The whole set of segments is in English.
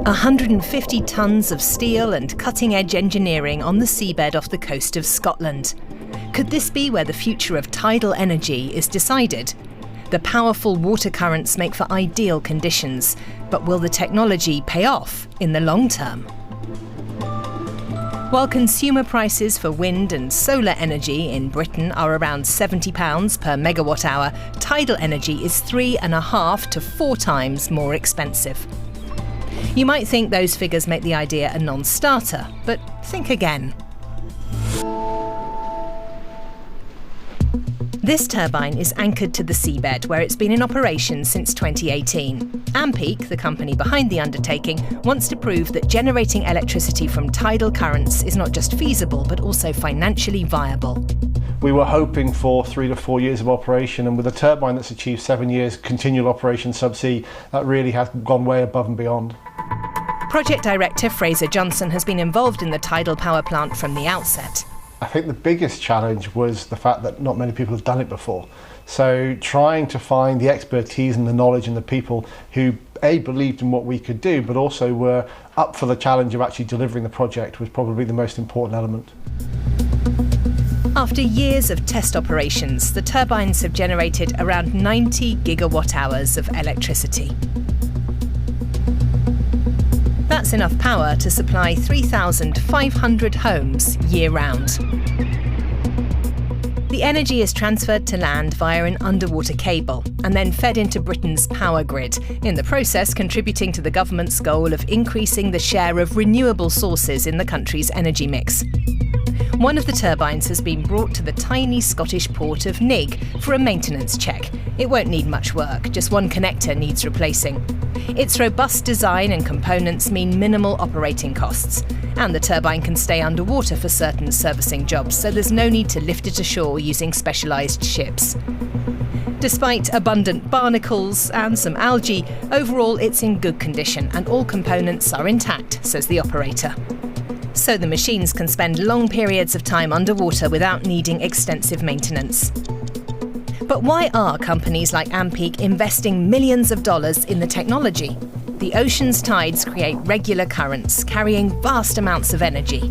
150 tonnes of steel and cutting-edge engineering on the seabed off the coast of Scotland. Could this be where the future of tidal energy is decided? The powerful water currents make for ideal conditions, but will the technology pay off in the long term? While consumer prices for wind and solar energy in Britain are around £70 per megawatt hour, tidal energy is 3.5 to 4 times more expensive. You might think those figures make the idea a non-starter, but think again. This turbine is anchored to the seabed, where it's been in operation since 2018. Ampeak, the company behind the undertaking, wants to prove that generating electricity from tidal currents is not just feasible, but also financially viable. We were hoping for 3 to 4 years of operation, and with a turbine that's achieved 7 years continual operation subsea, that really has gone way above and beyond. Project Director Fraser Johnson has been involved in the tidal power plant from the outset. I think the biggest challenge was the fact that not many people have done it before. So trying to find the expertise and the knowledge and the people who believed in what we could do, but also were up for the challenge of actually delivering the project was probably the most important element. After years of test operations, the turbines have generated around 90 gigawatt hours of electricity. That's enough power to supply 3,500 homes year-round. The energy is transferred to land via an underwater cable and then fed into Britain's power grid, in the process contributing to the government's goal of increasing the share of renewable sources in the country's energy mix. One of the turbines has been brought to the tiny Scottish port of Nigg for a maintenance check. It won't need much work, just one connector needs replacing. Its robust design and components mean minimal operating costs, and the turbine can stay underwater for certain servicing jobs, so there's no need to lift it ashore using specialised ships. Despite abundant barnacles and some algae, overall it's in good condition and all components are intact, says the operator. So the machines can spend long periods of time underwater without needing extensive maintenance. But why are companies like Ampeak investing millions of dollars in the technology? The ocean's tides create regular currents, carrying vast amounts of energy.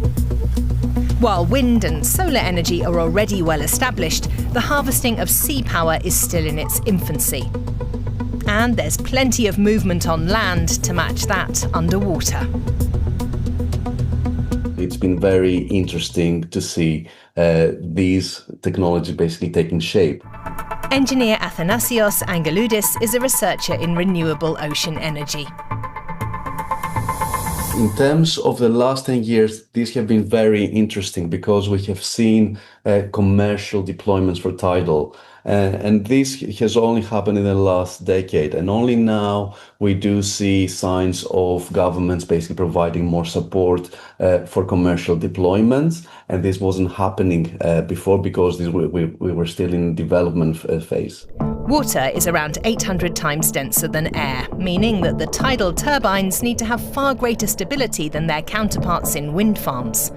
While wind and solar energy are already well established, the harvesting of sea power is still in its infancy. And there's plenty of movement on land to match that underwater. It's been very interesting to see these technologies basically taking shape. Engineer Athanasios Angeloudis is a researcher in renewable ocean energy. In terms of the last 10 years, these have been very interesting because we have seen commercial deployments for tidal. And this has only happened in the last decade. And only now we do see signs of governments basically providing more support for commercial deployments. And this wasn't happening before because we were still in development phase. Water is around 800 times denser than air, meaning that the tidal turbines need to have far greater stability than their counterparts in wind farms.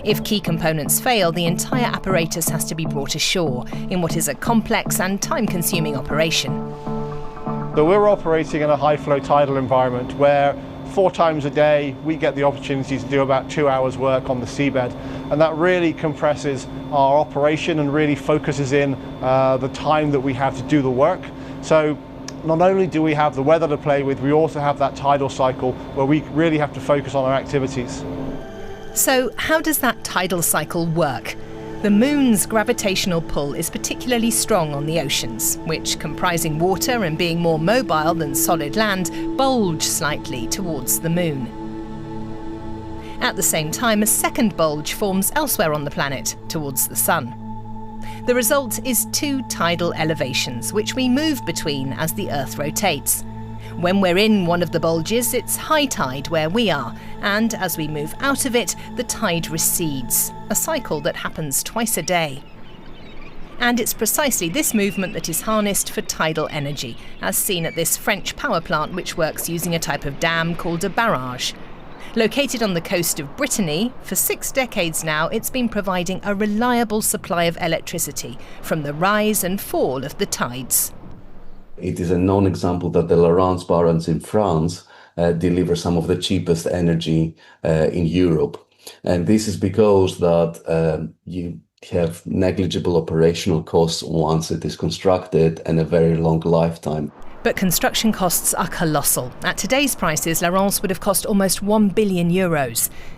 If key components fail, the entire apparatus has to be brought ashore in what is a complex and time-consuming operation. So we're operating in a high-flow tidal environment where 4 times a day we get the opportunity to do about 2 hours work on the seabed, and that really compresses our operation and really focuses in the time that we have to do the work. So not only do we have the weather to play with, we also have that tidal cycle where we really have to focus on our activities. So how does that tidal cycle work? The moon's gravitational pull is particularly strong on the oceans, which, comprising water and being more mobile than solid land, bulge slightly towards the moon. At the same time, a second bulge forms elsewhere on the planet, towards the sun. The result is 2 tidal elevations, which we move between as the Earth rotates. When we're in one of the bulges, it's high tide where we are, and as we move out of it, the tide recedes, a cycle that happens twice a day. And it's precisely this movement that is harnessed for tidal energy, as seen at this French power plant which works using a type of dam called a barrage. Located on the coast of Brittany, for 6 decades now, it's been providing a reliable supply of electricity from the rise and fall of the tides. It is a known example that the Lorentz barrage in France deliver some of the cheapest energy in Europe. And this is because that you have negligible operational costs once it is constructed and a very long lifetime. But construction costs are colossal. At today's prices, La Rance would have cost almost €1 billion.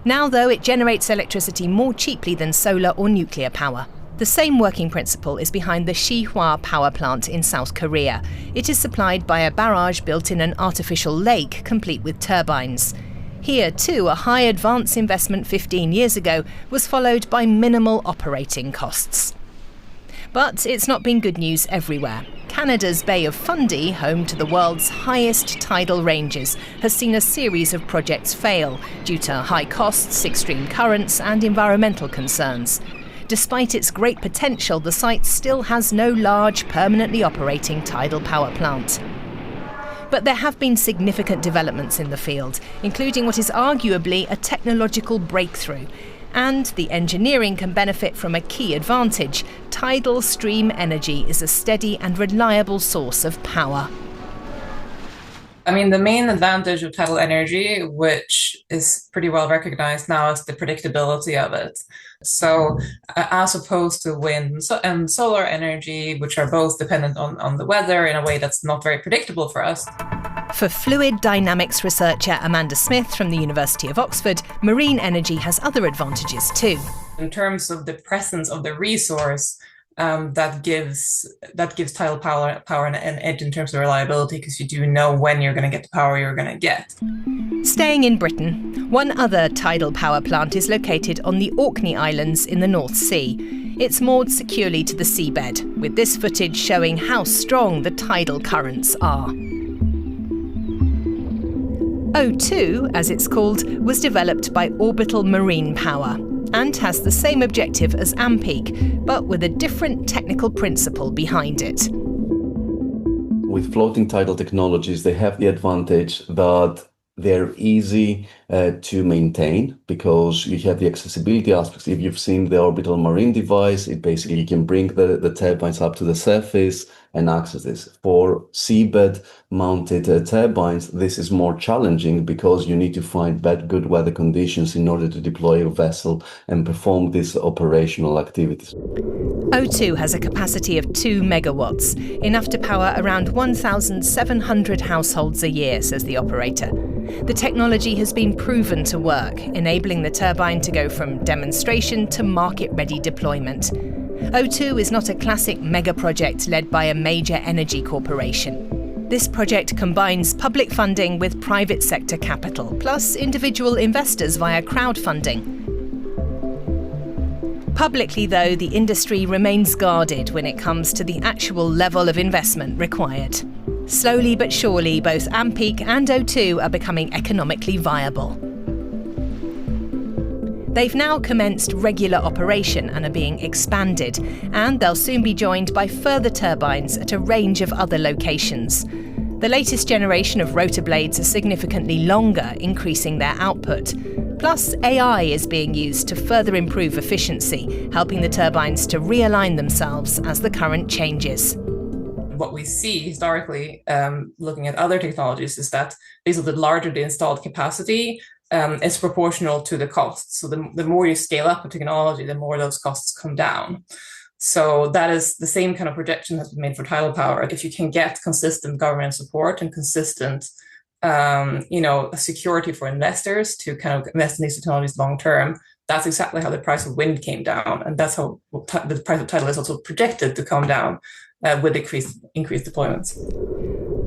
Now, though, it generates electricity more cheaply than solar or nuclear power. The same working principle is behind the Sihwa power plant in South Korea. It is supplied by a barrage built in an artificial lake, complete with turbines. Here, too, a high advance investment 15 years ago was followed by minimal operating costs. But it's not been good news everywhere. Canada's Bay of Fundy, home to the world's highest tidal ranges, has seen a series of projects fail due to high costs, extreme currents and environmental concerns. Despite its great potential, the site still has no large, permanently operating tidal power plant. But there have been significant developments in the field, including what is arguably a technological breakthrough. And the engineering can benefit from a key advantage. Tidal stream energy is a steady and reliable source of power. I mean, the main advantage of tidal energy, which is pretty well recognized now, is the predictability of it. So as opposed to wind and solar energy, which are both dependent on the weather in a way that's not very predictable for us. For fluid dynamics researcher Amanda Smith from the University of Oxford, marine energy has other advantages too. In terms of the presence of the resource, that gives tidal power an edge in terms of reliability, because you do know when you're going to get the power you're going to get. Staying in Britain, one other tidal power plant is located on the Orkney Islands in the North Sea. It's moored securely to the seabed, with this footage showing how strong the tidal currents are. O2, as it's called, was developed by Orbital Marine Power and has the same objective as Ampeak, but with a different technical principle behind it. With floating tidal technologies, they have the advantage that they're easy to maintain because you have the accessibility aspects. If you've seen the orbital marine device, it basically you can bring the turbines up to the surface and access this. For seabed mounted turbines, this is more challenging because you need to find good weather conditions in order to deploy a vessel and perform these operational activities. O2 has a capacity of 2 megawatts, enough to power around 1,700 households a year, says the operator. The technology has been proven to work, enabling the turbine to go from demonstration to market-ready deployment. O2 is not a classic mega project led by a major energy corporation. This project combines public funding with private sector capital, plus individual investors via crowdfunding. Publicly, though, the industry remains guarded when it comes to the actual level of investment required. Slowly but surely, both Ampeak and O2 are becoming economically viable. They've now commenced regular operation and are being expanded, and they'll soon be joined by further turbines at a range of other locations. The latest generation of rotor blades are significantly longer, increasing their output. Plus, AI is being used to further improve efficiency, helping the turbines to realign themselves as the current changes. What we see historically, looking at other technologies, is that basically the larger the installed capacity is proportional to the cost. So the more you scale up a technology, the more those costs come down. So that is the same kind of projection that's been made for tidal power. If you can get consistent government support and consistent security for investors to kind of invest in these technologies long term, that's exactly how the price of wind came down. And that's how the price of tidal is also projected to come down with increased deployments.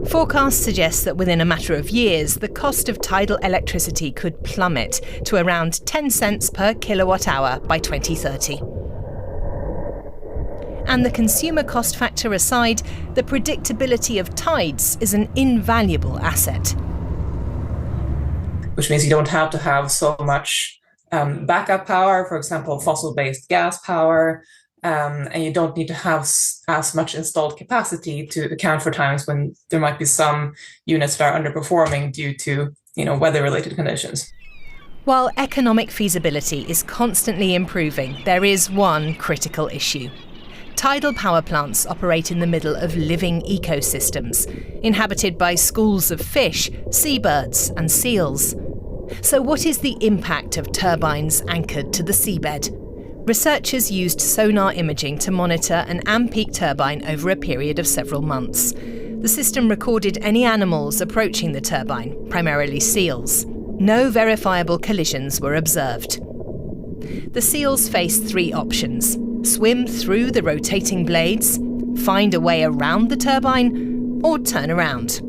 Forecasts suggest that within a matter of years, the cost of tidal electricity could plummet to around 10 cents per kilowatt hour by 2030. And the consumer cost factor aside, the predictability of tides is an invaluable asset. Which means you don't have to have so much backup power, for example, fossil-based gas power, and you don't need to have as much installed capacity to account for times when there might be some units that are underperforming due to weather-related conditions. While economic feasibility is constantly improving, there is one critical issue. Tidal power plants operate in the middle of living ecosystems, inhabited by schools of fish, seabirds and seals. So what is the impact of turbines anchored to the seabed? Researchers used sonar imaging to monitor an Ampeak turbine over a period of several months. The system recorded any animals approaching the turbine, primarily seals. No verifiable collisions were observed. The seals faced three options: swim through the rotating blades, find a way around the turbine, or turn around.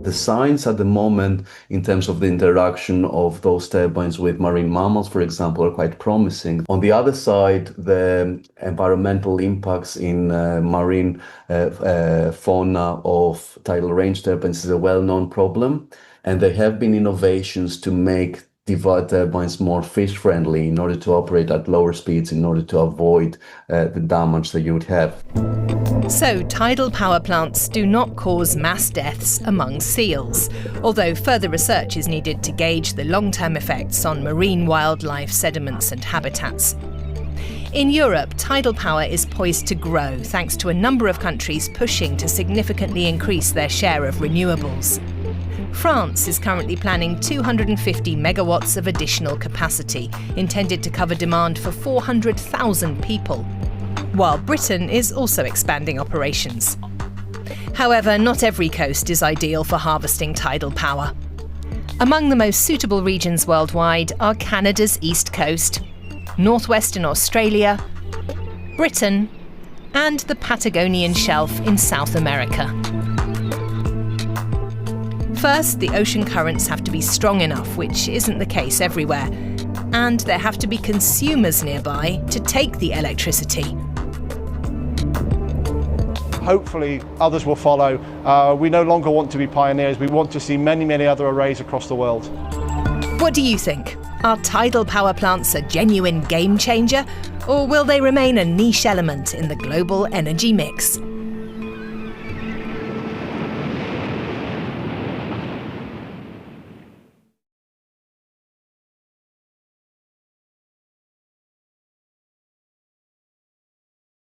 The signs at the moment in terms of the interaction of those turbines with marine mammals, for example, are quite promising. On the other side, the environmental impacts in marine fauna of tidal range turbines is a well-known problem, and there have been innovations to make turbines more fish-friendly in order to operate at lower speeds in order to avoid the damage that you would have. So, tidal power plants do not cause mass deaths among seals, although further research is needed to gauge the long-term effects on marine wildlife, sediments and habitats. In Europe, tidal power is poised to grow thanks to a number of countries pushing to significantly increase their share of renewables. France is currently planning 250 megawatts of additional capacity, intended to cover demand for 400,000 people, while Britain is also expanding operations. However, not every coast is ideal for harvesting tidal power. Among the most suitable regions worldwide are Canada's east coast, northwestern Australia, Britain, and the Patagonian shelf in South America. First, the ocean currents have to be strong enough, which isn't the case everywhere, and there have to be consumers nearby to take the electricity. Hopefully others will follow. We no longer want to be pioneers, we want to see many, many other arrays across the world. What do you think? Are tidal power plants a genuine game changer, or will they remain a niche element in the global energy mix?